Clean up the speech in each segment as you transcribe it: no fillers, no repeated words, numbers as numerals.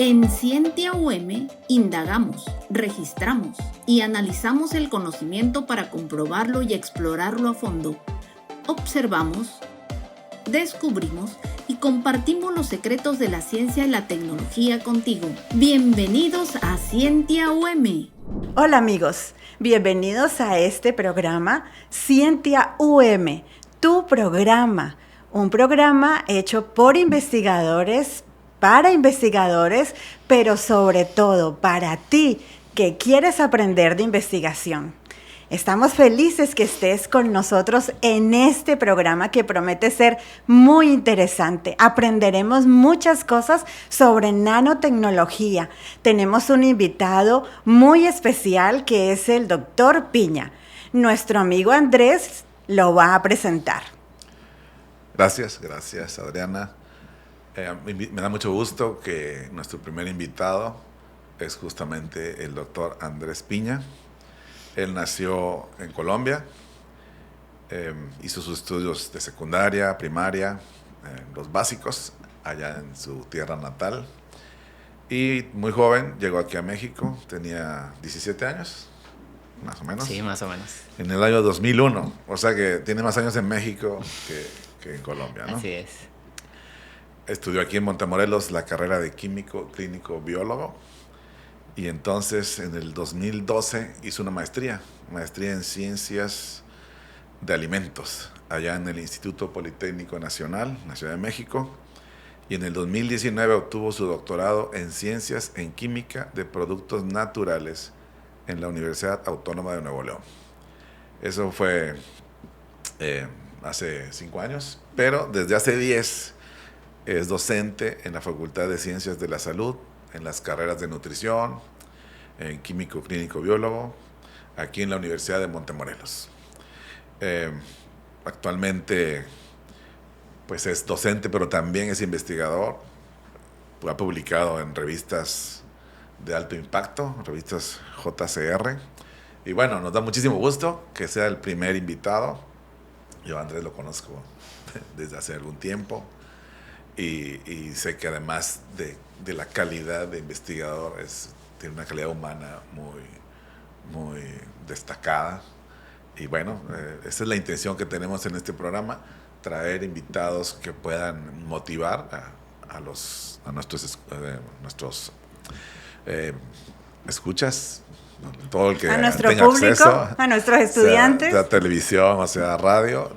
En Scientia UM indagamos, registramos y analizamos el conocimiento para comprobarlo y explorarlo a fondo. Observamos, descubrimos y compartimos los secretos de la ciencia y la tecnología contigo. Bienvenidos a Scientia UM. Hola amigos, bienvenidos a este programa Scientia UM, tu programa, un programa hecho por investigadores, para investigadores, pero sobre todo para ti que quieres aprender de investigación. Estamos felices que estés con nosotros en este programa que promete ser muy interesante. Aprenderemos muchas cosas sobre nanotecnología. Tenemos un invitado muy especial que es el doctor Piña. Nuestro amigo Andrés lo va a presentar. Gracias Adriana. Me da mucho gusto que nuestro primer invitado es justamente el doctor Andrés Piña. Él nació en Colombia, hizo sus estudios de secundaria, primaria, los básicos, allá en su tierra natal. Y muy joven llegó aquí a México, tenía 17 años, más o menos. Sí, más o menos. En el año 2001, o sea que tiene más años en México que en Colombia, ¿no? Así es. Estudió aquí en Montemorelos la carrera de químico, clínico, biólogo. Y entonces en el 2012 hizo una maestría en ciencias de alimentos, allá en el Instituto Politécnico Nacional, en la Ciudad de México. Y en el 2019 obtuvo su doctorado en ciencias en química de productos naturales en la Universidad Autónoma de Nuevo León. Eso fue hace 5 años, pero desde hace 10 es docente en la Facultad de Ciencias de la Salud, en las carreras de nutrición, en químico, clínico, biólogo, aquí en la Universidad de Montemorelos. Actualmente pues es docente, pero también es investigador. Ha publicado en revistas de alto impacto, revistas JCR. Y bueno, nos da muchísimo gusto que sea el primer invitado. Yo a Andrés lo conozco desde hace algún tiempo. Y sé que además de la calidad de investigador, tiene una calidad humana muy destacada. Y bueno, esa es la intención que tenemos en este programa, traer invitados que puedan motivar a nuestros escuchas, todo el que a nuestro tenga público, acceso, a nuestros estudiantes, sea televisión o sea radio,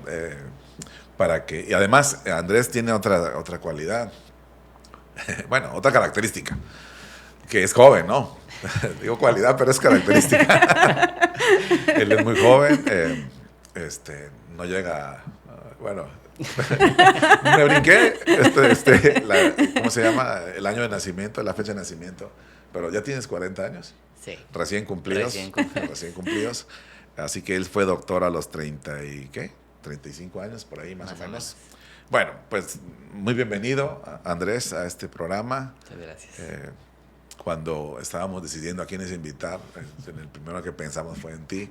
y además Andrés tiene otra cualidad, bueno, otra característica, que es joven, ¿no? Digo cualidad, pero es característica. Él es muy joven, no llega, bueno, me brinqué, ¿cómo se llama? El año de nacimiento, la fecha de nacimiento, pero ya tienes 40 años. Sí. Recién cumplidos. Recién cumplidos. Así que él fue doctor a los 35 años, por ahí más o menos. Bueno, pues muy bienvenido, Andrés, a este programa. Muchas gracias. Cuando estábamos decidiendo a quiénes invitar, el primero que pensamos fue en ti.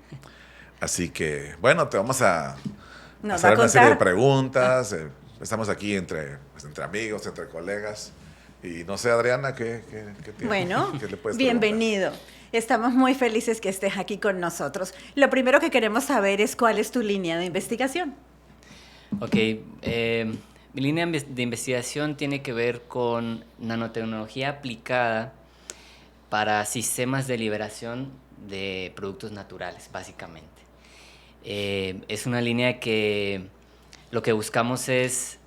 Así que, bueno, te vamos a hacer una serie de preguntas. Estamos aquí entre amigos, entre colegas. Y no sé, Adriana, ¿qué bueno, ¿qué le puedes bienvenido. preguntar? Estamos muy felices que estés aquí con nosotros. Lo primero que queremos saber es cuál es tu línea de investigación. Ok, mi línea de investigación tiene que ver con nanotecnología aplicada para sistemas de liberación de productos naturales, básicamente. Es una línea que lo que buscamos es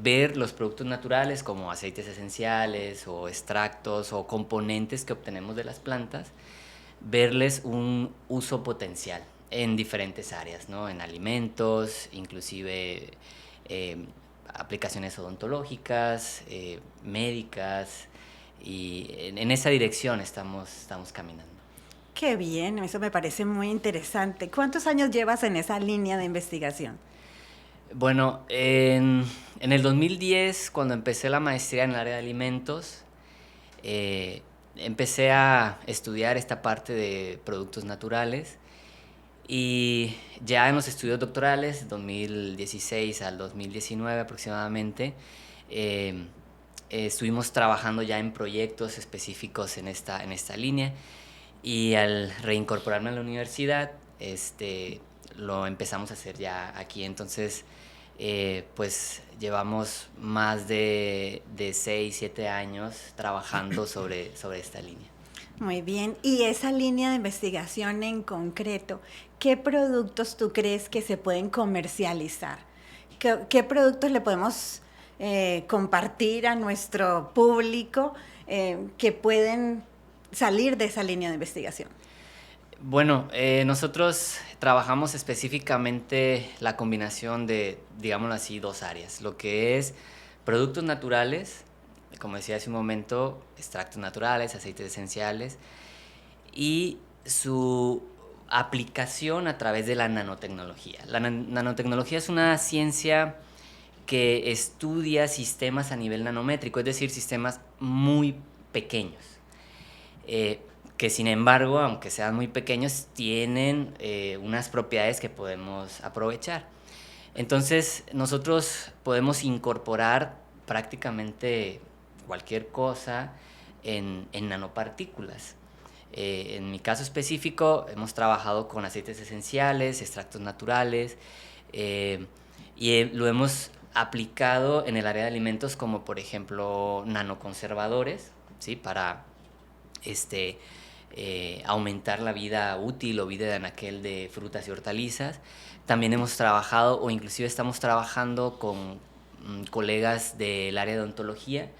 ver los productos naturales como aceites esenciales o extractos o componentes que obtenemos de las plantas, verles un uso potencial en diferentes áreas, ¿no? En alimentos, inclusive aplicaciones odontológicas, médicas, y en esa dirección estamos caminando. Qué bien, eso me parece muy interesante. ¿Cuántos años llevas en esa línea de investigación? Bueno, en el 2010, cuando empecé la maestría en el área de alimentos, empecé a estudiar esta parte de productos naturales, y ya en los estudios doctorales, 2016 al 2019 aproximadamente, estuvimos trabajando ya en proyectos específicos en esta línea, y al reincorporarme a la universidad, lo empezamos a hacer ya aquí. Entonces, pues llevamos más de 6, 7 años trabajando sobre esta línea. Muy bien. Y esa línea de investigación en concreto, ¿qué productos tú crees que se pueden comercializar? ¿Qué productos le podemos compartir a nuestro público que pueden salir de esa línea de investigación? Bueno, nosotros trabajamos específicamente la combinación de, digámoslo así, 2 áreas. Lo que es productos naturales, como decía hace un momento, extractos naturales, aceites esenciales, y su aplicación a través de la nanotecnología. La nanotecnología es una ciencia que estudia sistemas a nivel nanométrico, es decir, sistemas muy pequeños, que sin embargo, aunque sean muy pequeños, tienen unas propiedades que podemos aprovechar. Entonces, nosotros podemos incorporar prácticamente cualquier cosa en nanopartículas. En mi caso específico, hemos trabajado con aceites esenciales, extractos naturales, y lo hemos aplicado en el área de alimentos, como por ejemplo nanoconservadores, ¿sí? Para aumentar la vida útil o vida de anaquel de frutas y hortalizas. También hemos trabajado, o inclusive estamos trabajando con colegas del área de odontología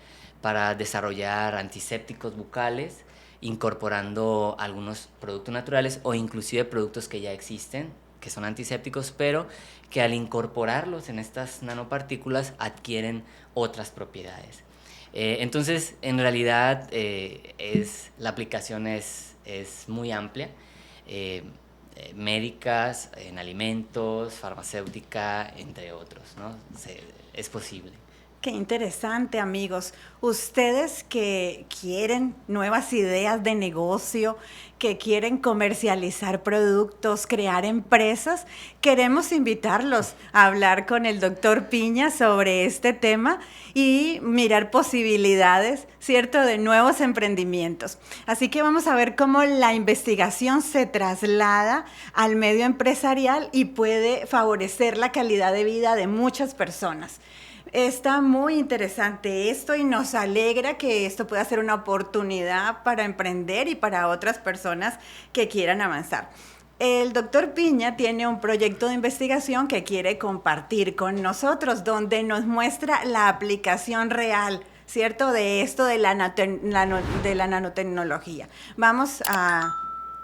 para desarrollar antisépticos bucales, incorporando algunos productos naturales o inclusive productos que ya existen, que son antisépticos, pero que al incorporarlos en estas nanopartículas adquieren otras propiedades. Entonces, en realidad, la aplicación es muy amplia, médicas, en alimentos, farmacéutica, entre otros, ¿no? Es posible. Qué interesante, amigos. Ustedes que quieren nuevas ideas de negocio, que quieren comercializar productos, crear empresas, queremos invitarlos a hablar con el doctor Piña sobre este tema y mirar posibilidades, ¿cierto?, de nuevos emprendimientos. Así que vamos a ver cómo la investigación se traslada al medio empresarial y puede favorecer la calidad de vida de muchas personas. Está muy interesante esto y nos alegra que esto pueda ser una oportunidad para emprender y para otras personas que quieran avanzar. El doctor Piña tiene un proyecto de investigación que quiere compartir con nosotros, donde nos muestra la aplicación real, ¿cierto?, de esto de la nanotecnología. Vamos a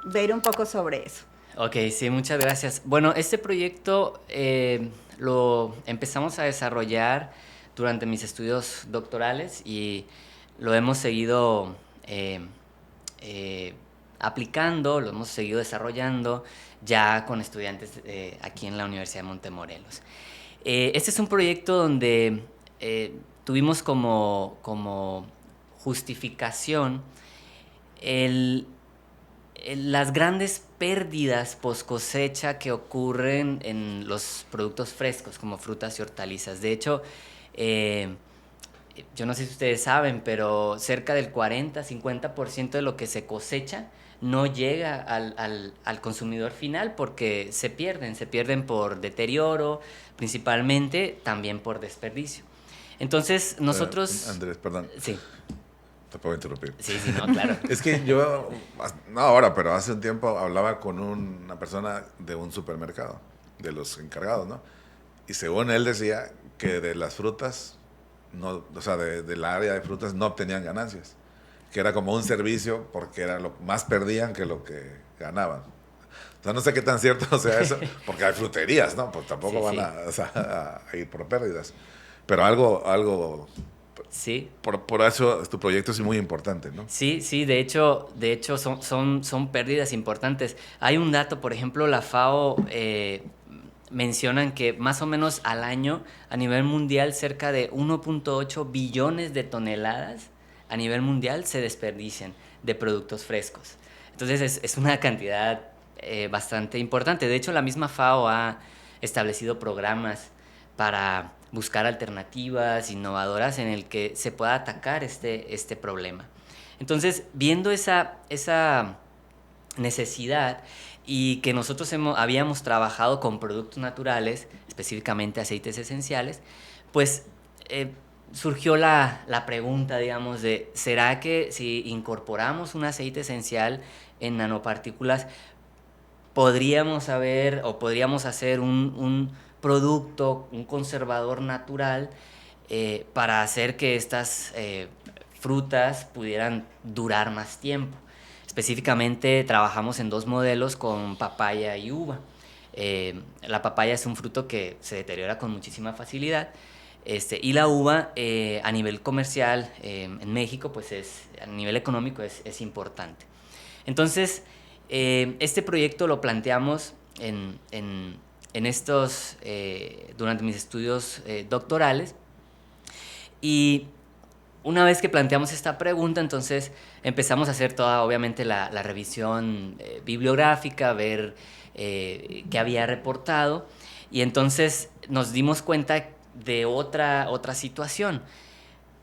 ver un poco sobre eso. Ok, sí, muchas gracias. Bueno, este proyecto lo empezamos a desarrollar durante mis estudios doctorales y lo hemos seguido aplicando, lo hemos seguido desarrollando ya con estudiantes aquí en la Universidad de Montemorelos. Este es un proyecto donde tuvimos como justificación las grandes pérdidas post cosecha que ocurren en los productos frescos como frutas y hortalizas. De hecho, yo no sé si ustedes saben, pero cerca del 40-50% de lo que se cosecha no llega al consumidor final porque se pierden por deterioro, principalmente también por desperdicio. Entonces, nosotros... Andrés, perdón. Sí. Te puedo interrumpir. Sí, no, claro. Es que yo, no ahora, pero hace un tiempo hablaba con una persona de un supermercado, de los encargados, ¿no? Y según él decía que de las frutas, no, o sea, del área de frutas no obtenían ganancias, que era como un servicio porque era lo más perdían que lo que ganaban. O sea, no sé qué tan cierto sea eso, porque hay fruterías, ¿no? Pues tampoco Sí, van sí. a ir por pérdidas. Pero algo Sí. por eso tu proyecto es muy importante, ¿no? Sí, de hecho son pérdidas importantes. Hay un dato, por ejemplo, la FAO mencionan que más o menos al año, a nivel mundial, cerca de 1.8 billones de toneladas a nivel mundial se desperdician de productos frescos. Entonces es una cantidad bastante importante. De hecho, la misma FAO ha establecido programas para buscar alternativas innovadoras en el que se pueda atacar este problema. Entonces, viendo esa necesidad y que nosotros habíamos trabajado con productos naturales, específicamente aceites esenciales, pues surgió la pregunta, digamos, de ¿será que si incorporamos un aceite esencial en nanopartículas podríamos hacer un producto, un conservador natural para hacer que estas frutas pudieran durar más tiempo? Específicamente trabajamos en 2 modelos con papaya y uva. La papaya es un fruto que se deteriora con muchísima facilidad, y la uva a nivel comercial en México, pues a nivel económico es importante. Entonces, este proyecto lo planteamos durante mis estudios doctorales, y una vez que planteamos esta pregunta, entonces empezamos a hacer toda, obviamente, la revisión bibliográfica, ver qué había reportado, y entonces nos dimos cuenta de otra situación.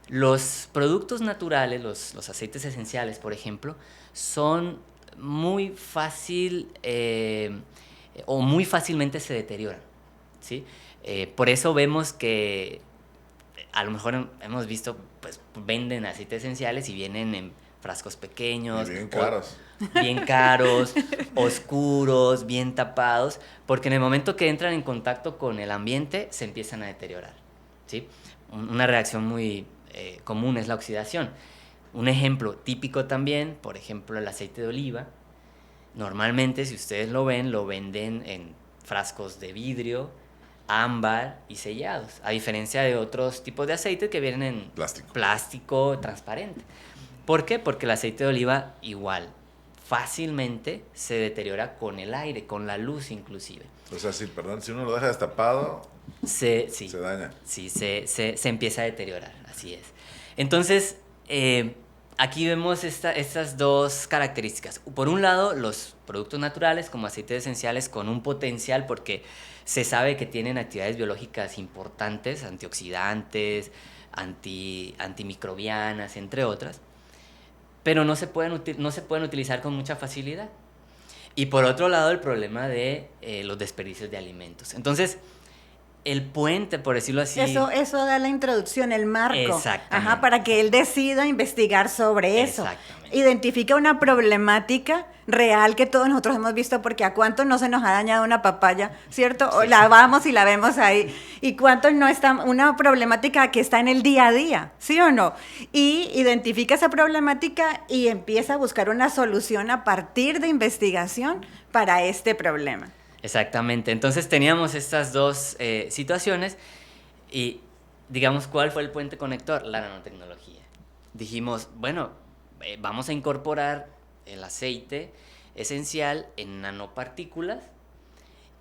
Los productos naturales, los aceites esenciales, por ejemplo, son muy muy fácilmente se deterioran, ¿sí? Por eso vemos que a lo mejor hemos visto, pues venden aceites esenciales y vienen en frascos pequeños. Y bien caros. Bien caros, oscuros, bien tapados, porque en el momento que entran en contacto con el ambiente se empiezan a deteriorar, ¿sí? Una reacción muy común es la oxidación. Un ejemplo típico también, por ejemplo, el aceite de oliva. Normalmente, si ustedes lo venden en frascos de vidrio, ámbar y sellados, a diferencia de otros tipos de aceite que vienen en plástico transparente. ¿Por qué? Porque el aceite de oliva igual fácilmente se deteriora con el aire, con la luz inclusive. O sea, si uno lo deja destapado, se daña. Sí, se empieza a deteriorar, así es. Entonces, aquí vemos estas 2 características. Por un lado, los productos naturales como aceites esenciales con un potencial, porque se sabe que tienen actividades biológicas importantes, antioxidantes, antimicrobianas, entre otras, pero no se pueden utilizar con mucha facilidad. Y por otro lado, el problema de los desperdicios de alimentos. Entonces, el puente, por decirlo así. Eso da la introducción, el marco. Exactamente. Ajá, para que él decida investigar sobre eso. Exactamente. Identifica una problemática real que todos nosotros hemos visto, porque a cuánto no se nos ha dañado una papaya, ¿cierto? O sí, la vamos y la vemos ahí. Y cuánto no está, una problemática que está en el día a día, ¿sí o no? Y identifica esa problemática y empieza a buscar una solución a partir de investigación para este problema. Exactamente. Entonces teníamos estas 2 situaciones y, digamos, ¿cuál fue el puente conector? La nanotecnología. Dijimos, bueno, vamos a incorporar el aceite esencial en nanopartículas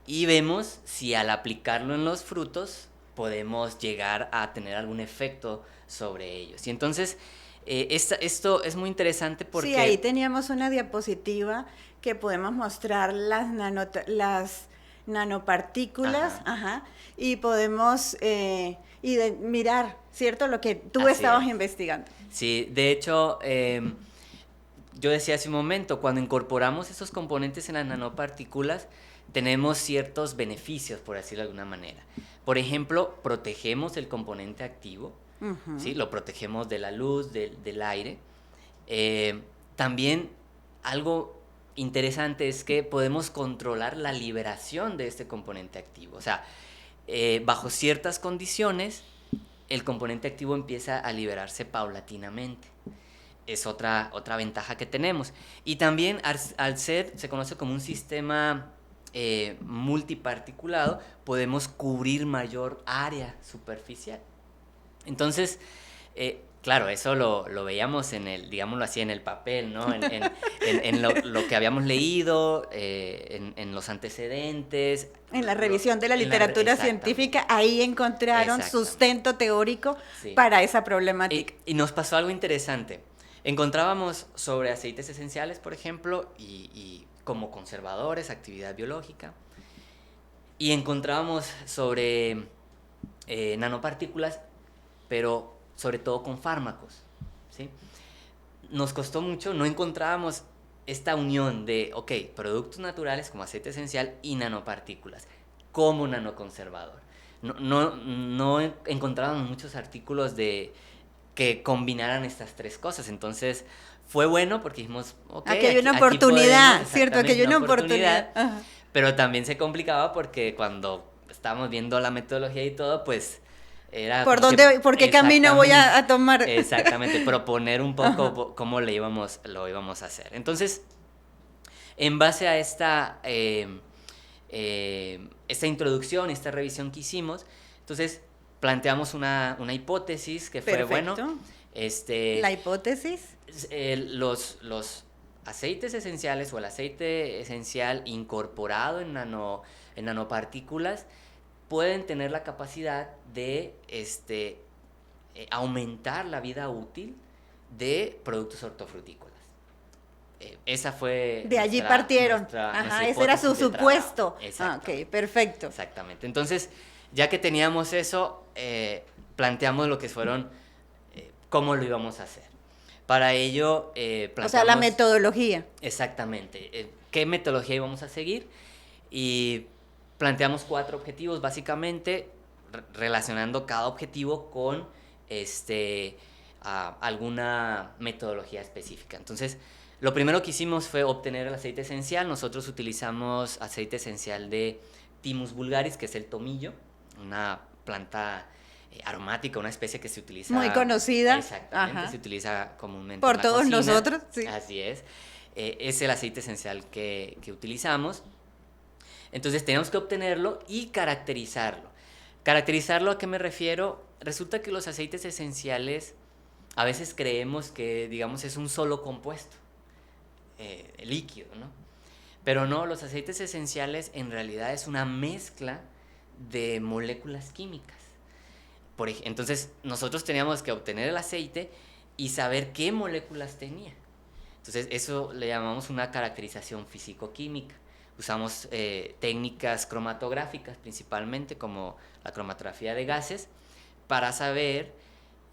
y vemos si al aplicarlo en los frutos podemos llegar a tener algún efecto sobre ellos. Y entonces, esto es muy interesante porque... Sí, ahí teníamos una diapositiva que podemos mostrar las nanopartículas, ajá, y podemos mirar, ¿cierto? Lo que tú Así estabas es. investigando. Sí, de hecho, yo decía hace un momento, cuando incorporamos esos componentes en las nanopartículas, tenemos ciertos beneficios, por decirlo de alguna manera. Por ejemplo, protegemos el componente activo, ¿sí? Lo protegemos de la luz, del aire. También algo interesante es que podemos controlar la liberación de este componente activo. O sea, bajo ciertas condiciones, el componente activo empieza a liberarse paulatinamente. Es otra ventaja que tenemos. Y también se conoce como un sistema multiparticulado, podemos cubrir mayor área superficial. Entonces, claro, eso lo veíamos digámoslo así, en el papel, ¿no? En lo que habíamos leído, en los antecedentes. En la revisión de la literatura científica, ahí encontraron sustento teórico para esa problemática. Y nos pasó algo interesante. Encontrábamos sobre aceites esenciales, por ejemplo, y como conservadores, actividad biológica. Y encontrábamos sobre nanopartículas, pero sobre todo con fármacos, ¿sí? Nos costó mucho, no encontrábamos esta unión de, ok, productos naturales como aceite esencial y nanopartículas, como nanoconservador. No encontrábamos muchos artículos que combinaran estas tres cosas, entonces fue bueno porque dijimos, ok, aquí hay una oportunidad, podemos, ¿cierto? Aquí hay una oportunidad. Ajá. Pero también se complicaba porque cuando estábamos viendo la metodología y todo, pues era ¿Por qué camino voy a tomar? Exactamente, proponer un poco cómo lo íbamos a hacer. Entonces, en base a esta introducción, esta revisión que hicimos, entonces planteamos una hipótesis que fue, Perfecto. bueno, la hipótesis. Los aceites esenciales o el aceite esencial incorporado en nanopartículas pueden tener la capacidad de aumentar la vida útil de productos hortofrutícolas. Esa fue de allí partieron. nuestra ese era su supuesto. Ok, perfecto. Exactamente. Entonces, ya que teníamos eso, planteamos lo que fueron cómo lo íbamos a hacer. Para ello, planteamos... O sea, la metodología. Exactamente. ¿Qué metodología íbamos a seguir? Y planteamos 4 objetivos, básicamente, relacionando cada objetivo con alguna metodología específica. Entonces, lo primero que hicimos fue obtener el aceite esencial. Nosotros utilizamos aceite esencial de Thymus vulgaris, que es el tomillo, una planta aromática, una especie que se utiliza... Muy conocida. Exactamente, Ajá. se utiliza comúnmente por en la todos cocina. nosotros, sí. Así es. Es el aceite esencial que utilizamos. Entonces tenemos que obtenerlo y caracterizarlo. ¿Caracterizarlo a qué me refiero? Resulta que los aceites esenciales a veces creemos que, digamos, es un solo compuesto líquido, ¿no? Pero no, los aceites esenciales en realidad es una mezcla de moléculas químicas. Entonces nosotros teníamos que obtener el aceite y saber qué moléculas tenía. Entonces eso le llamamos una caracterización físico-química. Usamos técnicas cromatográficas principalmente, como la cromatografía de gases, para saber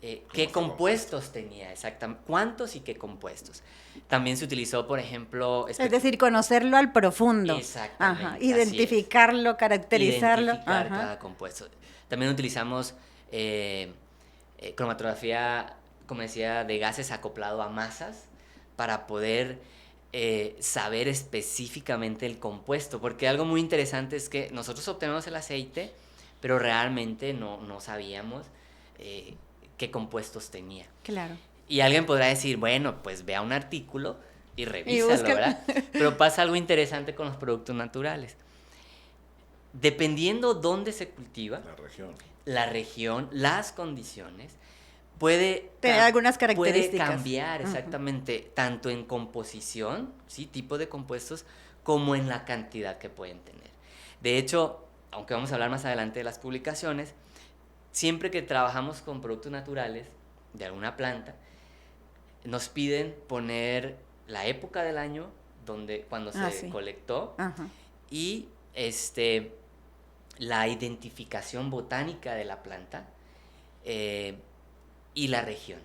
qué compuestos tenía exactamente, cuántos y qué compuestos. También se utilizó, por ejemplo... Es decir, conocerlo al profundo. Exactamente. Ajá. Identificarlo, caracterizarlo. Identificar cada compuesto. También utilizamos cromatografía, como decía, de gases acoplado a masas para poder saber específicamente el compuesto, porque algo muy interesante es que nosotros obtenemos el aceite, pero realmente no sabíamos qué compuestos tenía. Claro. Y alguien podrá decir, bueno, pues vea un artículo y revísalo, ¿verdad? Pero pasa algo interesante con los productos naturales. Dependiendo dónde se cultiva, la región, las condiciones, puede tener algunas características. Puede cambiar exactamente, tanto en composición, ¿sí? Tipo de compuestos, como en la cantidad que pueden tener. De hecho, aunque vamos a hablar más adelante de las publicaciones, siempre que trabajamos con productos naturales de alguna planta, nos piden poner la época del año cuando se colectó. Ajá. Y la identificación botánica de la planta y la región.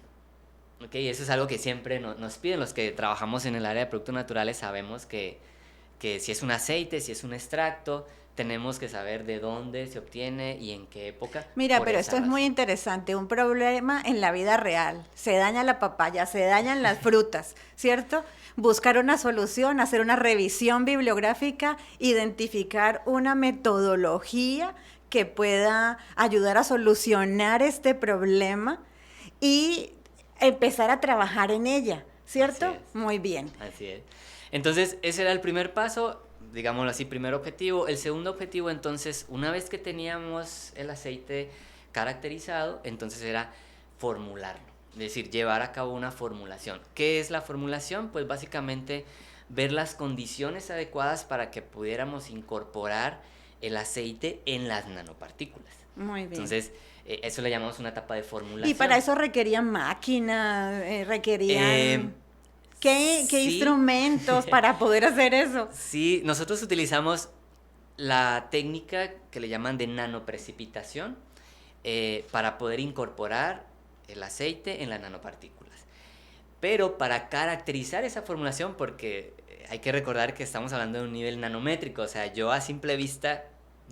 ¿Okay? Eso es algo que siempre nos piden. Los que trabajamos en el área de productos naturales sabemos que si es un aceite, si es un extracto, tenemos que saber de dónde se obtiene y en qué época. Mira, pero esto es muy interesante. Un problema en la vida real. Se daña la papaya, se dañan las frutas, ¿cierto? Buscar una solución, hacer una revisión bibliográfica, identificar una metodología que pueda ayudar a solucionar este problema y empezar a trabajar en ella, ¿cierto? Así es. Muy bien. Así es. Entonces, ese era el primer paso, digámoslo así, primer objetivo. El segundo objetivo, entonces, una vez que teníamos el aceite caracterizado, entonces era formularlo. Es decir, llevar a cabo una formulación. ¿Qué es la formulación? Pues básicamente ver las condiciones adecuadas para que pudiéramos incorporar el aceite en las nanopartículas. Muy bien. Entonces, eso le llamamos una etapa de formulación. Y para eso requerían máquinas, requerían... ¿Qué instrumentos para poder hacer eso? Sí, nosotros utilizamos la técnica que le llaman de nanoprecipitación. para poder incorporar el aceite en las nanopartículas. Pero para caracterizar esa formulación, porque hay que recordar que estamos hablando de un nivel nanométrico, o sea, yo a simple vista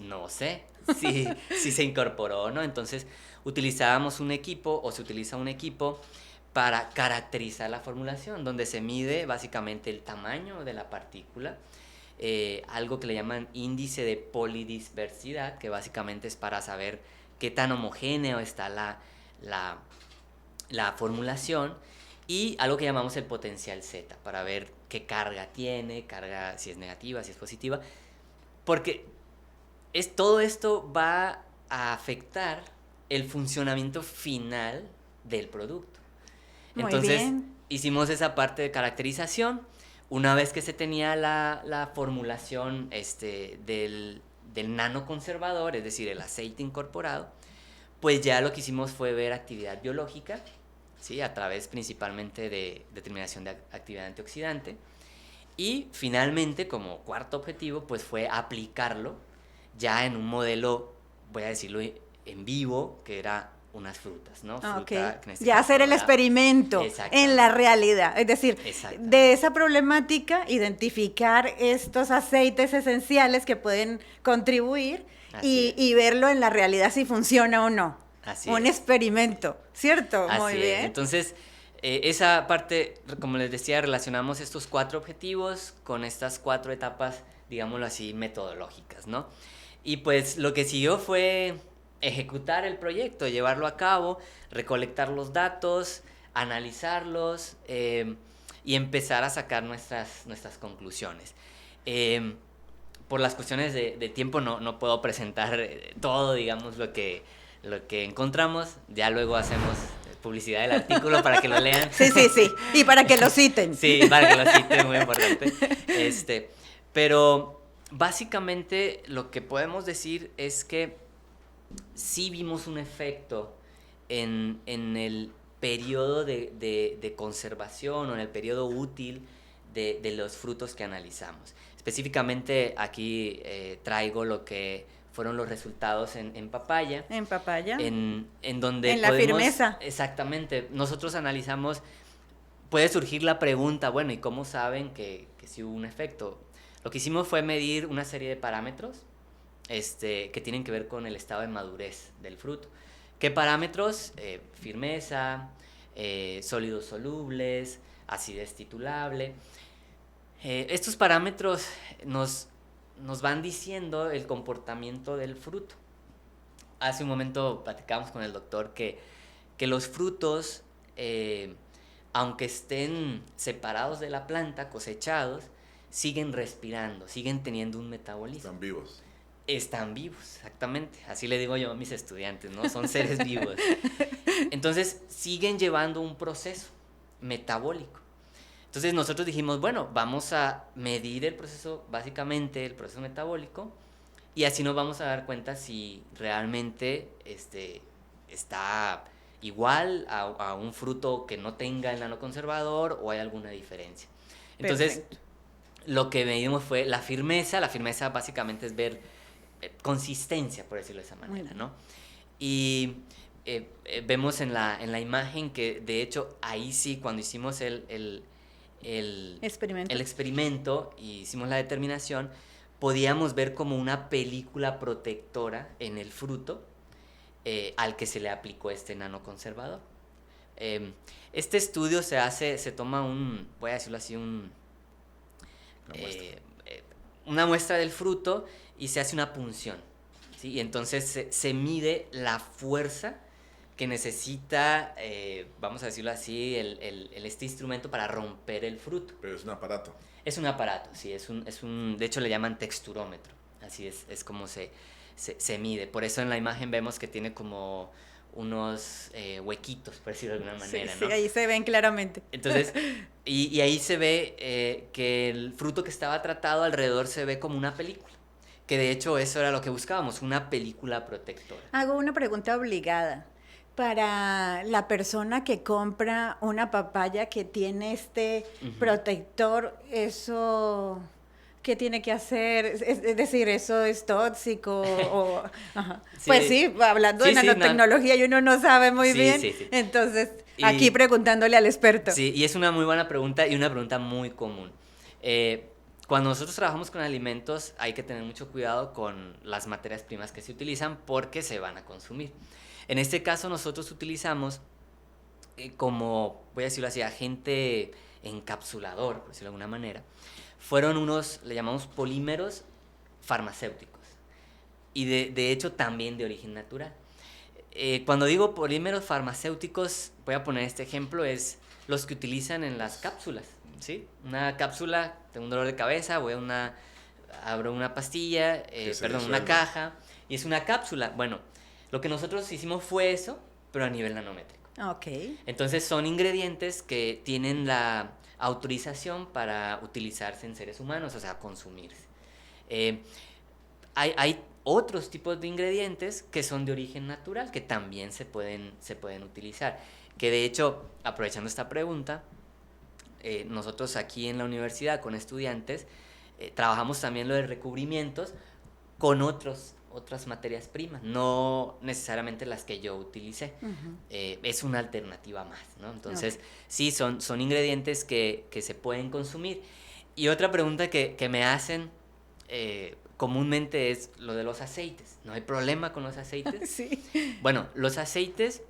no sé si se incorporó o no. Entonces utilizábamos un equipo, o se utiliza un equipo, para caracterizar la formulación, donde se mide básicamente el tamaño de la partícula, algo que le llaman índice de polidispersidad, que básicamente es para saber qué tan homogéneo está la formulación, y algo que llamamos el potencial Z, para ver qué carga tiene, carga si es negativa, si es positiva, porque todo esto va a afectar el funcionamiento final del producto. Muy Entonces, bien. hicimos esa parte de caracterización. Una vez que se tenía la formulación del nanoconservador, es decir, el aceite incorporado, pues ya lo que hicimos fue ver actividad biológica, ¿sí? A través principalmente de determinación de actividad antioxidante. Y finalmente, como cuarto objetivo, pues fue aplicarlo ya en un modelo, voy a decirlo, en vivo, que era unas frutas, ¿no? Fruta, Okay. que en este Ya caso hacer el era- experimento en la realidad. Es decir, Exactamente. de esa problemática, identificar estos aceites esenciales que pueden contribuir Así es. y verlo en la realidad si funciona o no. Así Un es. experimento, ¿cierto? Muy Así es. bien. Entonces, esa parte, como les decía, relacionamos estos 4 objetivos con estas 4 etapas, digámoslo así, metodológicas, ¿no? Y pues lo que siguió fue ejecutar el proyecto, llevarlo a cabo, recolectar los datos, analizarlos, y empezar a sacar nuestras conclusiones. Por las cuestiones de tiempo no puedo presentar todo, digamos, lo que encontramos. Ya luego hacemos publicidad del artículo para que lo lean. Sí. Y para que lo citen. Sí, para que lo citen, muy importante. Pero básicamente lo que podemos decir es que sí vimos un efecto en el periodo de conservación, o en el periodo útil de los frutos que analizamos. Específicamente aquí traigo lo que fueron los resultados en papaya. En papaya. En donde En la firmeza. Exactamente. Nosotros analizamos, puede surgir la pregunta, bueno, ¿y cómo saben que sí hubo un efecto? Lo que hicimos fue medir una serie de parámetros que tienen que ver con el estado de madurez del fruto. ¿Qué parámetros? Firmeza, sólidos solubles, acidez titulable. Estos parámetros nos van diciendo el comportamiento del fruto. Hace un momento platicábamos con el doctor que los frutos, aunque estén separados de la planta, cosechados, siguen respirando, siguen teniendo un metabolismo. Están vivos. Están vivos, exactamente. Así le digo yo a mis estudiantes, ¿no? Son seres vivos. Entonces, siguen llevando un proceso metabólico. Entonces, nosotros dijimos, bueno, vamos a medir el proceso, básicamente el proceso metabólico, y así nos vamos a dar cuenta si realmente está igual a un fruto que no tenga el nanoconservador, o hay alguna diferencia. Entonces, Perfecto. lo que medimos fue la firmeza. La firmeza básicamente es ver consistencia, por decirlo de esa manera, ¿no? Y vemos en la imagen que, de hecho, ahí sí, cuando hicimos el experimento y hicimos la determinación, podíamos ver como una película protectora en el fruto al que se le aplicó este nanoconservador. Este estudio se toma voy a decirlo así, una muestra del fruto, y se hace una punción, ¿sí? Y entonces se mide la fuerza que necesita, vamos a decirlo así, este instrumento para romper el fruto. Pero es un aparato. Es un aparato, sí, de hecho le llaman texturómetro, así es como se mide. Por eso en la imagen vemos que tiene como unos huequitos, por decirlo de alguna manera, Sí, ¿no? ahí se ven claramente. Entonces, y ahí se ve que el fruto que estaba tratado alrededor se ve como una película, que de hecho eso era lo que buscábamos, una película protectora. Hago una pregunta obligada. Para la persona que compra una papaya que tiene este Ujú. protector, ¿eso ¿qué tiene que hacer? Es decir, ¿eso es tóxico? O, ajá. Sí. Pues sí, hablando de Sí, sí, nanotecnología y uno no sabe muy Sí, bien, sí, sí. entonces Y- aquí preguntándole al experto. Sí, y es una muy buena pregunta y una pregunta muy común. Cuando nosotros trabajamos con alimentos hay que tener mucho cuidado con las materias primas que se utilizan porque se van a consumir. En este caso nosotros utilizamos como, voy a decirlo así, agente encapsulador, por decirlo de alguna manera. Fueron unos, le llamamos polímeros farmacéuticos y de hecho también de origen natural. Cuando digo polímeros farmacéuticos, voy a poner este ejemplo, es los que utilizan en las cápsulas, ¿sí? Una cápsula, tengo un dolor de cabeza, abro una pastilla, una caja, y es una cápsula. Bueno, lo que nosotros hicimos fue eso, pero a nivel nanométrico. Ok. Entonces son ingredientes que tienen la autorización para utilizarse en seres humanos, o sea, consumirse. Hay otros tipos de ingredientes que son de origen natural, que también se pueden utilizar. Que de hecho, aprovechando esta pregunta, nosotros aquí en la universidad con estudiantes trabajamos también lo de recubrimientos con otras materias primas, no necesariamente las que yo utilicé. Es una alternativa más, ¿no? Entonces, sí, son ingredientes que se pueden consumir. Y otra pregunta que me hacen comúnmente es lo de los aceites. ¿No hay problema con los aceites? Sí. Bueno, los aceites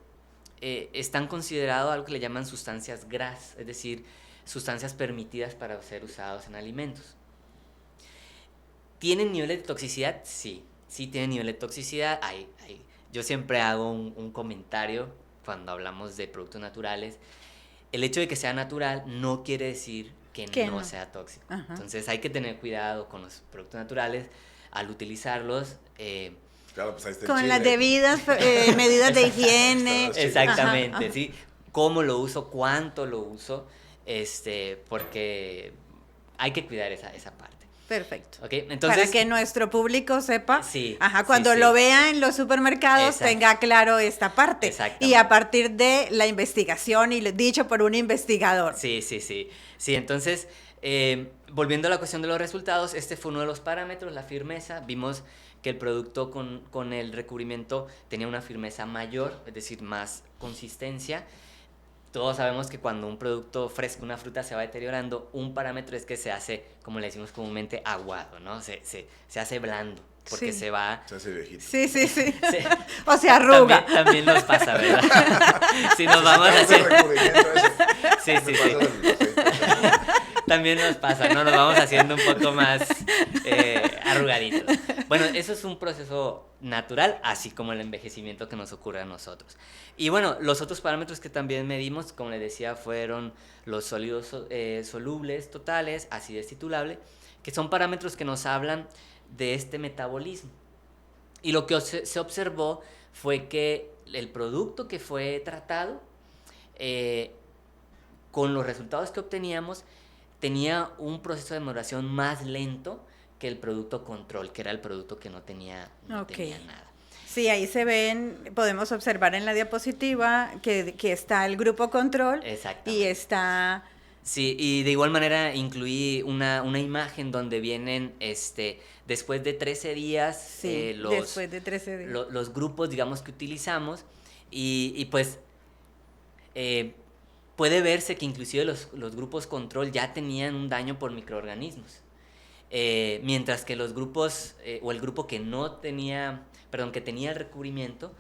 están considerados algo que le llaman sustancias GRAS, es decir, sustancias permitidas para ser usados en alimentos. ¿Tienen niveles de toxicidad? Sí tienen nivel de toxicidad. Yo siempre hago un comentario cuando hablamos de productos naturales. El hecho de que sea natural no quiere decir que no sea tóxico. Ajá. Entonces hay que tener cuidado con los productos naturales al utilizarlos. Claro, pues ahí está con las debidas medidas de higiene. Exactamente, ajá. ¿sí? Cómo lo uso, cuánto lo uso, porque hay que cuidar esa parte. Perfecto. Okay, entonces, para que nuestro público sepa, sí, cuando lo vea en los supermercados, exacto, tenga claro esta parte. Y a partir de la investigación y dicho por un investigador. Sí. Entonces, volviendo a la cuestión de los resultados, este fue uno de los parámetros, la firmeza. Vimos que el producto con el recubrimiento tenía una firmeza mayor, es decir, más consistencia. Todos sabemos que cuando un producto fresco, una fruta, se va deteriorando, un parámetro es que se hace, como le decimos comúnmente, aguado, ¿no? Se hace blando, porque se va... Se hace viejito. Sí. O se arruga. También nos pasa, ¿verdad? Si nos vamos a hacer... Sí. También nos pasa, ¿no? Nos vamos haciendo un poco más arrugaditos. Bueno, eso es un proceso natural, así como el envejecimiento que nos ocurre a nosotros. Y bueno, los otros parámetros que también medimos, como les decía, fueron los sólidos solubles totales, acidez titulable, que son parámetros que nos hablan de este metabolismo. Y lo que se observó fue que el producto que fue tratado, con los resultados que obteníamos, tenía un proceso de maduración más lento que el producto control, que era el producto que no tenía nada. Sí, ahí podemos observar en la diapositiva que está el grupo control. Exactamente. Y está... Sí, y de igual manera incluí una imagen donde vienen después de 13 días, después de 13 días. Los grupos, digamos, que utilizamos, y pues puede verse que inclusive los grupos control ya tenían un daño por microorganismos. Mientras que los grupos, o el grupo que que tenía el recubrimiento,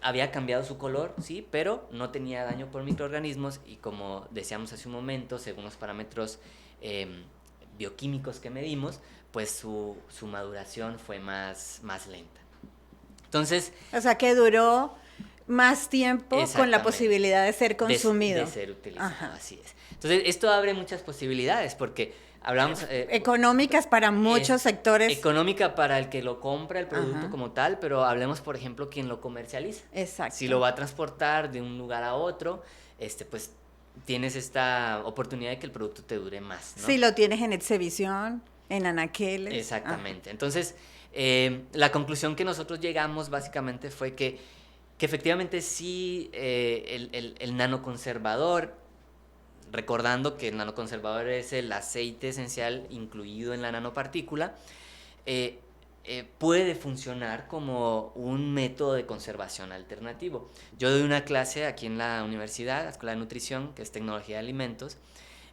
había cambiado su color, sí, pero no tenía daño por microorganismos, y como decíamos hace un momento, según los parámetros bioquímicos que medimos, pues su maduración fue más lenta. Entonces... O sea, que duró más tiempo con la posibilidad de ser consumido. De ser utilizado, así es. Entonces, esto abre muchas posibilidades, porque hablamos... económicas para muchos sectores. Económica para el que lo compra el producto como tal, pero hablemos, por ejemplo, quien lo comercializa. Exacto. Si lo va a transportar de un lugar a otro, pues tienes esta oportunidad de que el producto te dure más, ¿no? Si lo tienes en Exevisión, en anaqueles. Exactamente. Entonces, la conclusión que nosotros llegamos básicamente fue que efectivamente sí, el nanoconservador recordando que el nanoconservador es el aceite esencial incluido en la nanopartícula, puede funcionar como un método de conservación alternativo. Yo doy una clase aquí en la universidad, la Escuela de Nutrición, que es Tecnología de Alimentos,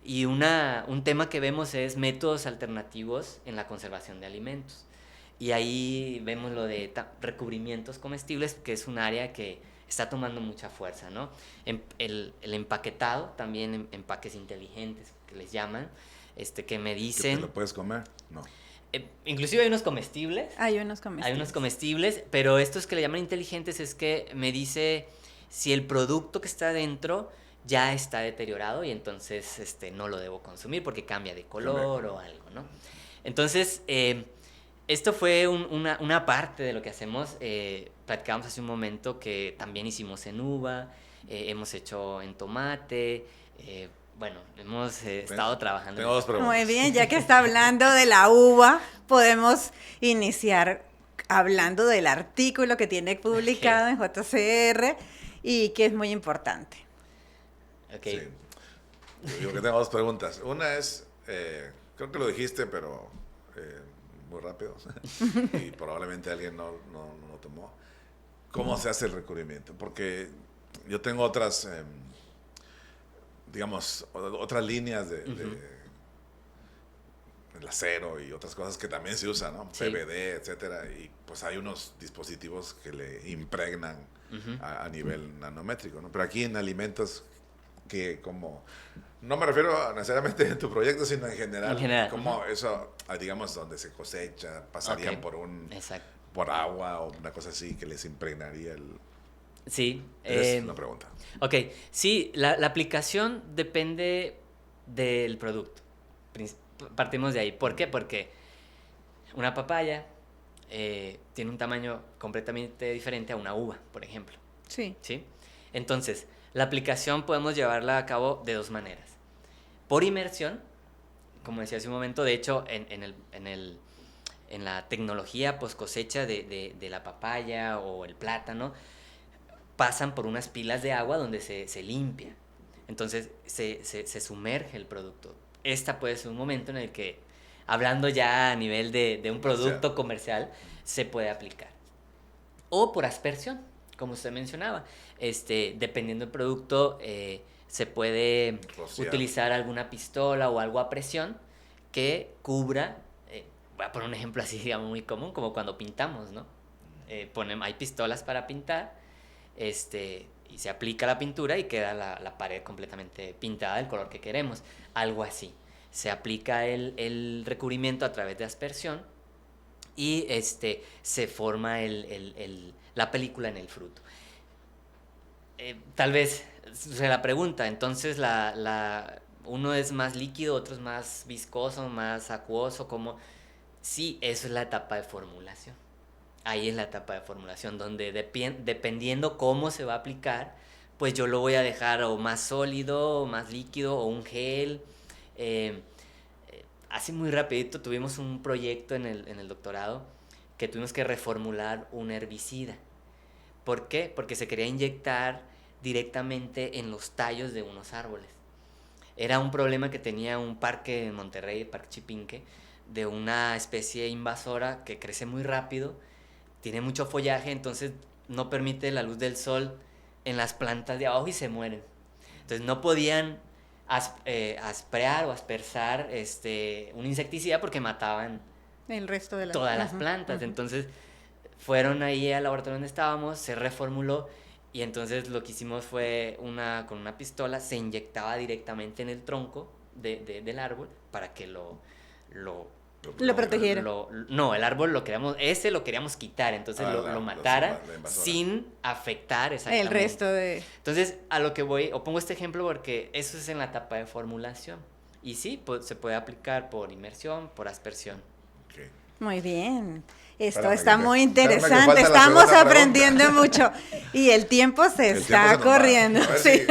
y un tema que vemos es métodos alternativos en la conservación de alimentos. Y ahí vemos lo de recubrimientos comestibles, que es un área que está tomando mucha fuerza, ¿no? El empaquetado, también empaques inteligentes, que les llaman, que me dicen... ¿Que te lo puedes comer? No. Inclusive hay unos comestibles. Hay unos comestibles. Hay unos comestibles, pero estos que le llaman inteligentes es que me dice si el producto que está dentro ya está deteriorado y entonces no lo debo consumir porque cambia de color o algo, ¿no? Entonces, esto fue una parte de lo que hacemos. Platicábamos hace un momento que también hicimos en uva, hemos hecho en tomate, bueno, hemos estado trabajando. Tengo dos preguntas. Muy bien, ya que está hablando de la uva, podemos iniciar hablando del artículo que tiene publicado en JCR y que es muy importante. Okay. Sí. Yo que tengo dos preguntas. Una es, creo que lo dijiste, pero muy rápido, y probablemente alguien no lo tomó. ¿Cómo se hace el recubrimiento? Porque yo tengo otras... digamos, otras líneas del acero y otras cosas que también se usan, ¿no? Sí. PVD, etcétera, y pues hay unos dispositivos que le impregnan a nivel nanométrico, ¿no? Pero aquí en alimentos que como, no me refiero necesariamente en tu proyecto, sino en general, como eso, digamos, donde se cosecha, pasarían por agua o una cosa así que les impregnaría el... Sí. Es una pregunta. Ok, sí, la aplicación depende del producto. Partimos de ahí. ¿Por qué? Porque una papaya tiene un tamaño completamente diferente a una uva, por ejemplo. Sí. ¿Sí? Entonces, la aplicación podemos llevarla a cabo de dos maneras. Por inmersión, como decía hace un momento, de hecho, en la tecnología post cosecha de la papaya o el plátano, pasan por unas pilas de agua donde se limpia. Entonces se sumerge el producto. Esta puede ser un momento en el que, hablando ya a nivel de un producto comercial, se puede aplicar. O por aspersión, como usted mencionaba. Dependiendo del producto, se puede utilizar alguna pistola o algo a presión que cubra, voy a poner un ejemplo así, digamos, muy común, como cuando pintamos, ¿no? Hay pistolas para pintar, y se aplica la pintura y queda la pared completamente pintada del color que queremos. Algo así. Se aplica el recubrimiento a través de aspersión y se forma la película en el fruto. Tal vez se la pregunta, entonces uno es más líquido, otro es más viscoso, más acuoso, como... Sí, eso es la etapa de formulación. Ahí es la etapa de formulación, donde dependiendo cómo se va a aplicar, pues yo lo voy a dejar o más sólido, o más líquido, o un gel. Así muy rapidito tuvimos un proyecto en el doctorado que tuvimos que reformular un herbicida. ¿Por qué? Porque se quería inyectar directamente en los tallos de unos árboles. Era un problema que tenía un parque en Monterrey, el Parque Chipinque, de una especie invasora que crece muy rápido, tiene mucho follaje, entonces no permite la luz del sol en las plantas de abajo y se mueren. Entonces no podían asperar o aspersar un insecticida porque mataban el resto de todas las plantas. Entonces fueron ahí al laboratorio donde estábamos, se reformuló y entonces lo que hicimos fue con una pistola se inyectaba directamente en el tronco del árbol para que lo protegiera. No, el árbol lo queríamos quitar, entonces lo matara sin afectar exactamente el resto de... Entonces, a lo que voy, o pongo este ejemplo porque eso es en la etapa de formulación. Y sí, se puede aplicar por inmersión, por aspersión. Okay. Muy bien. Esto Espérame, está muy interesante. Estamos aprendiendo mucho. Y el tiempo se está corriendo. Se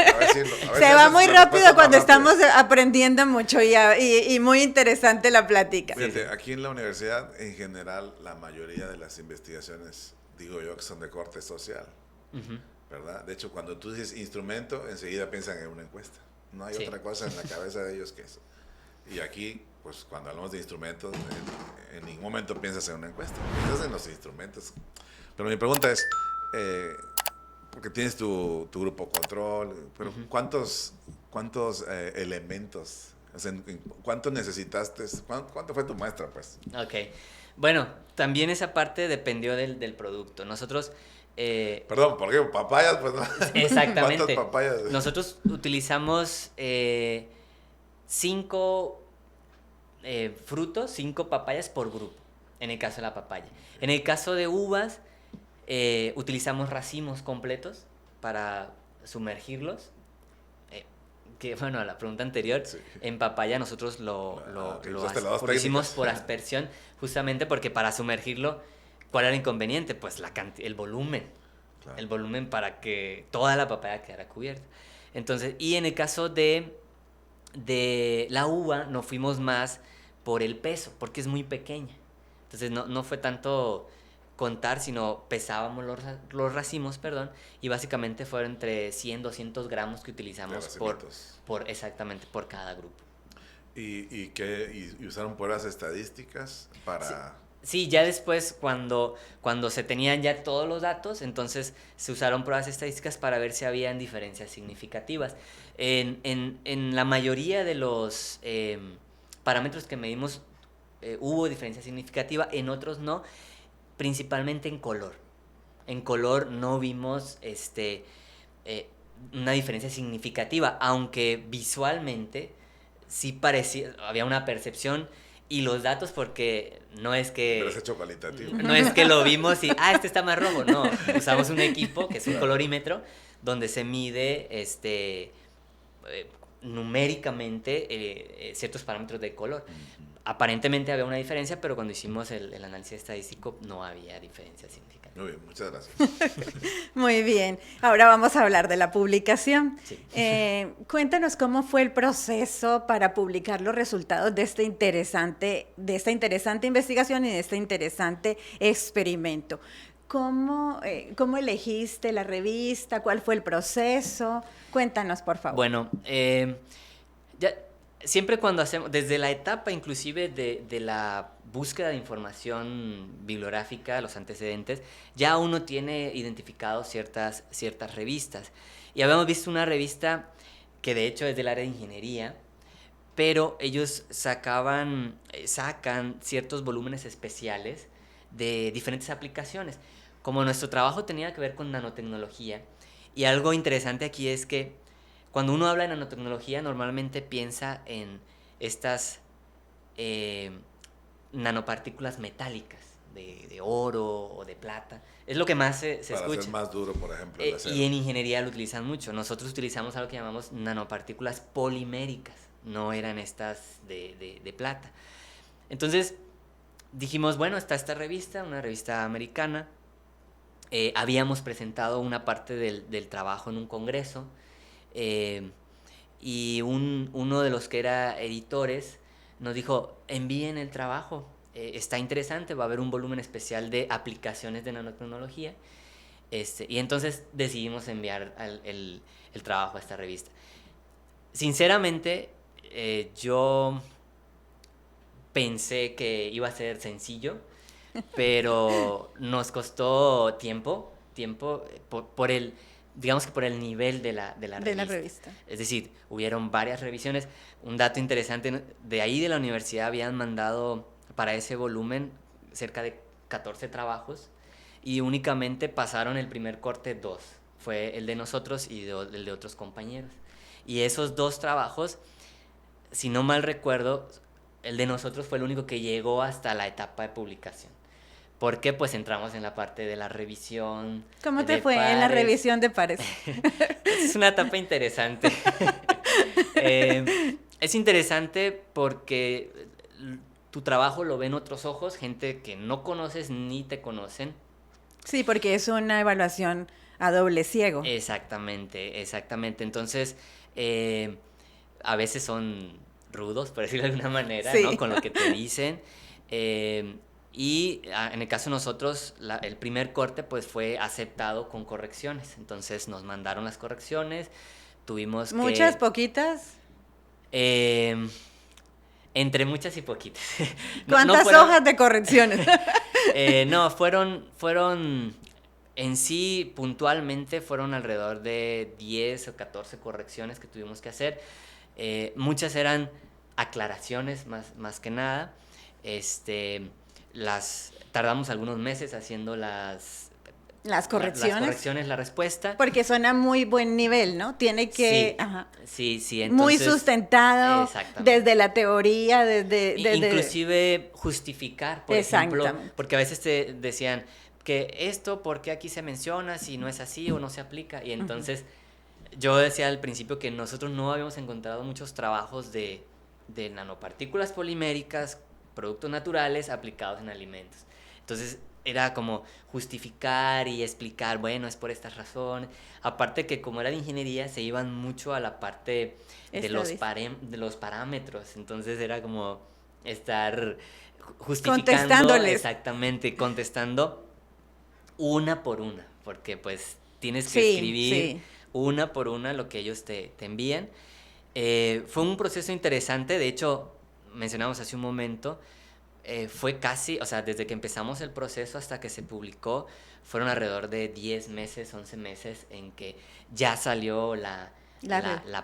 va muy rápido cuando estamos aprendiendo mucho y muy interesante la plática. Fíjate, aquí en la universidad, en general, la mayoría de las investigaciones, digo yo, que son de corte social, ¿verdad? De hecho, cuando tú dices instrumento, enseguida piensan en una encuesta. No hay Sí. otra cosa en la cabeza de ellos que eso. Y aquí, pues cuando hablamos de instrumentos, en ningún momento piensas en una encuesta, piensas en los instrumentos. Pero mi pregunta es, porque tienes tu grupo control, pero ¿cuántos elementos, o sea, cuánto necesitaste, cuánto fue tu muestra, pues? Ok. Bueno, también esa parte dependió del producto. Nosotros... Perdón, ¿por qué? ¿Papayas? Pues, ¿no? Exactamente. ¿Cuántas papayas? Nosotros utilizamos 5 frutos, 5 papayas por grupo, en el caso de la papaya. En el caso de uvas, utilizamos racimos completos para sumergirlos. Que bueno, a la pregunta anterior, Sí. en papaya nosotros lo hicimos por aspersión, justamente porque para sumergirlo, ¿cuál era el inconveniente? Pues el volumen. Claro. El volumen para que toda la papaya quedara cubierta. Entonces, y en el caso de la uva, nos fuimos más por el peso, porque es muy pequeña. Entonces, no fue tanto contar, sino pesábamos los racimos, y básicamente fueron entre 100, 200 gramos que utilizamos exactamente por cada grupo. ¿Y usaron pruebas estadísticas para...? Sí, ya después cuando se tenían ya todos los datos, entonces se usaron pruebas estadísticas para ver si habían diferencias significativas. En la mayoría de los parámetros que medimos hubo diferencia significativa, en otros no, principalmente en color. En color no vimos una diferencia significativa, aunque visualmente sí parecía, había una percepción. Y los datos, porque no es que... Pero es hecho cualitativo. No es que lo vimos y, este está más rojo. No, usamos un equipo que es un colorímetro donde se mide numéricamente ciertos parámetros de color. Aparentemente había una diferencia, pero cuando hicimos el análisis estadístico no había diferencia significativa. Muy bien, muchas gracias. Muy bien. Ahora vamos a hablar de la publicación. Sí. Cuéntanos cómo fue el proceso para publicar los resultados de esta interesante investigación y de este interesante experimento. ¿Cómo elegiste la revista? ¿Cuál fue el proceso? Cuéntanos, por favor. Bueno, siempre cuando hacemos, desde la etapa inclusive de la búsqueda de información bibliográfica, los antecedentes, ya uno tiene identificado ciertas revistas. Y habíamos visto una revista que de hecho es del área de ingeniería, pero ellos sacan ciertos volúmenes especiales de diferentes aplicaciones. Como nuestro trabajo tenía que ver con nanotecnología, y algo interesante aquí es que cuando uno habla de nanotecnología normalmente piensa en estas nanopartículas metálicas de oro o de plata. Es lo que más se escucha. Para hacer más duro, por ejemplo, el acero. Y en ingeniería lo utilizan mucho. Nosotros utilizamos algo que llamamos nanopartículas poliméricas. No eran estas de plata. Entonces dijimos, bueno, está esta revista, una revista americana. Habíamos presentado una parte del trabajo en un congreso. Y uno de los que era editores nos dijo, envíen el trabajo, está interesante, va a haber un volumen especial de aplicaciones de nanotecnología, y entonces decidimos enviar el trabajo a esta revista. Sinceramente, yo pensé que iba a ser sencillo, pero nos costó tiempo por el... digamos que por el nivel de la revista. Es decir, hubieron varias revisiones. Un dato interesante, de ahí de la universidad habían mandado para ese volumen cerca de 14 trabajos y únicamente pasaron el primer corte 2. Fue el de nosotros y el de otros compañeros. Y esos 2 trabajos, si no mal recuerdo, el de nosotros fue el único que llegó hasta la etapa de publicación. Porque pues entramos en la parte de la revisión. ¿Cómo te fue en la revisión de pares? Es una etapa interesante. Es interesante porque tu trabajo lo ven otros ojos, gente que no conoces ni te conocen. Sí, porque es una evaluación a doble ciego. Exactamente. Entonces, a veces son rudos, por decirlo de alguna manera, sí, ¿no? Con lo que te dicen. Y en el caso de nosotros, el primer corte pues fue aceptado con correcciones. Entonces nos mandaron las correcciones, tuvimos ¿Muchas, poquitas? Entre muchas y poquitas. ¿Cuántas hojas de correcciones? No, fueron en sí, puntualmente, fueron alrededor de 10 o 14 correcciones que tuvimos que hacer. Muchas eran aclaraciones más que nada. Tardamos algunos meses haciendo las correcciones, la respuesta. Porque suena muy buen nivel, ¿no? Tiene que... Sí, ajá. Sí, entonces... Muy sustentado, desde la teoría, desde... Inclusive justificar, por ejemplo, porque a veces te decían que esto, ¿por qué aquí se menciona si no es así o no se aplica? Y entonces yo decía al principio que nosotros no habíamos encontrado muchos trabajos de nanopartículas poliméricas, productos naturales aplicados en alimentos. Entonces era como justificar y explicar, bueno, es por estas razones. Aparte que como era de ingeniería, se iban mucho a la parte de los parámetros. Entonces era como estar justificando. Contestándoles. Exactamente, contestando una por una. Porque pues tienes que escribir una por una lo que ellos te envían. Fue un proceso interesante. De hecho, mencionamos hace un momento... fue casi, o sea, desde que empezamos el proceso hasta que se publicó, fueron alrededor de 10 meses, 11 meses en que ya salió la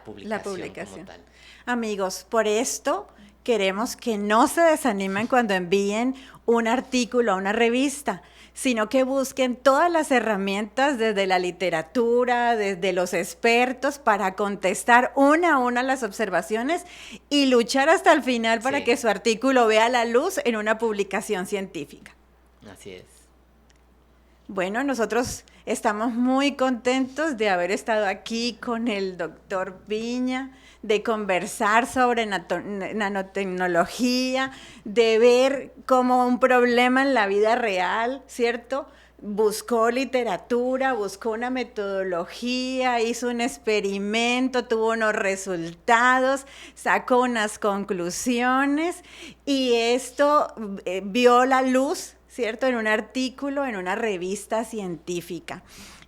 publicación como tal. Amigos, por esto queremos que no se desanimen cuando envíen un artículo a una revista, sino que busquen todas las herramientas desde la literatura, desde los expertos, para contestar una a una las observaciones y luchar hasta el final para que su artículo vea la luz en una publicación científica. Así es. Bueno, nosotros estamos muy contentos de haber estado aquí con el doctor Viña, de conversar sobre nanotecnología, de ver cómo un problema en la vida real, ¿cierto? Buscó literatura, buscó una metodología, hizo un experimento, tuvo unos resultados, sacó unas conclusiones y esto vio la luz, ¿cierto? En un artículo, en una revista científica.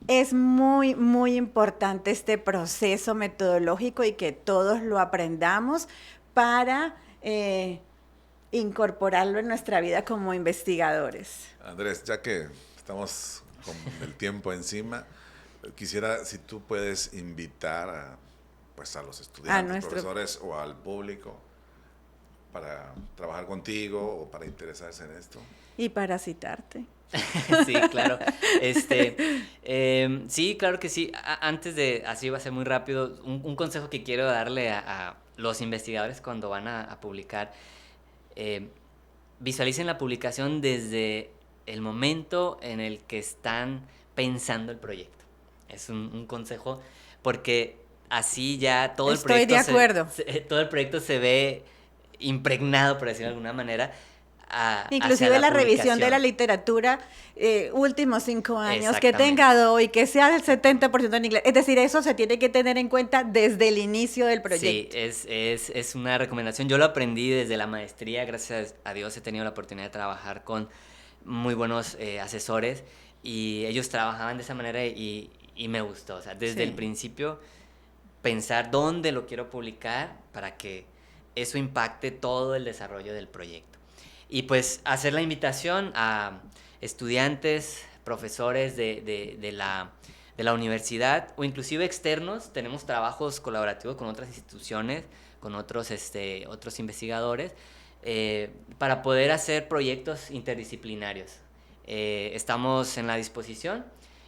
Es muy, muy importante este proceso metodológico y que todos lo aprendamos para incorporarlo en nuestra vida como investigadores. Andrés, ya que estamos con el tiempo encima, quisiera si tú puedes invitar a los estudiantes, profesores o al público para trabajar contigo o para interesarse en esto. Y para citarte. Sí, claro. Sí, claro que sí. Antes de, así va a ser muy rápido, un consejo que quiero darle a los investigadores cuando van a publicar, visualicen la publicación desde el momento en el que están pensando el proyecto. Es un consejo porque así ya todo el proyecto... Estoy de acuerdo. Todo el proyecto se ve impregnado, por decirlo de alguna manera, inclusive la revisión de la literatura últimos 5 años, que tenga DOI, que sea del 70% en inglés. Es decir, eso se tiene que tener en cuenta desde el inicio del proyecto. Sí, es una recomendación. Yo lo aprendí desde la maestría. Gracias a Dios he tenido la oportunidad de trabajar con muy buenos asesores y ellos trabajaban de esa manera y me gustó. O sea, desde el principio pensar dónde lo quiero publicar para que eso impacte todo el desarrollo del proyecto. Y pues hacer la invitación a estudiantes, profesores de la universidad o inclusive externos. Tenemos trabajos colaborativos con otras instituciones, con otros investigadores, para poder hacer proyectos interdisciplinarios. Estamos en la disposición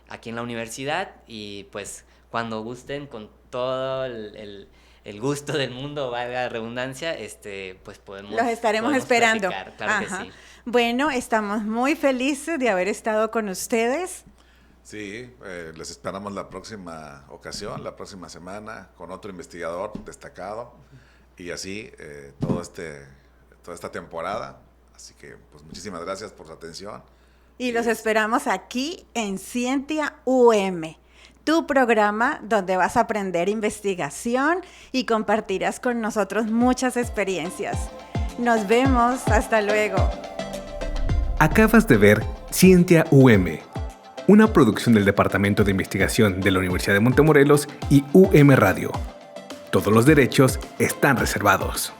aquí en la universidad y pues cuando gusten, con todo el gusto del mundo, valga la redundancia, pues podemos... Los estaremos esperando. Platicar, claro que sí. Bueno, estamos muy felices de haber estado con ustedes. Sí, les esperamos la próxima ocasión, la próxima semana, con otro investigador destacado y así toda esta temporada. Así que, pues, muchísimas gracias por su atención. Y los esperamos aquí en Scientia UM, tu programa donde vas a aprender investigación y compartirás con nosotros muchas experiencias. Nos vemos, hasta luego. Acabas de ver Scientia UM, una producción del Departamento de Investigación de la Universidad de Montemorelos y UM Radio. Todos los derechos están reservados.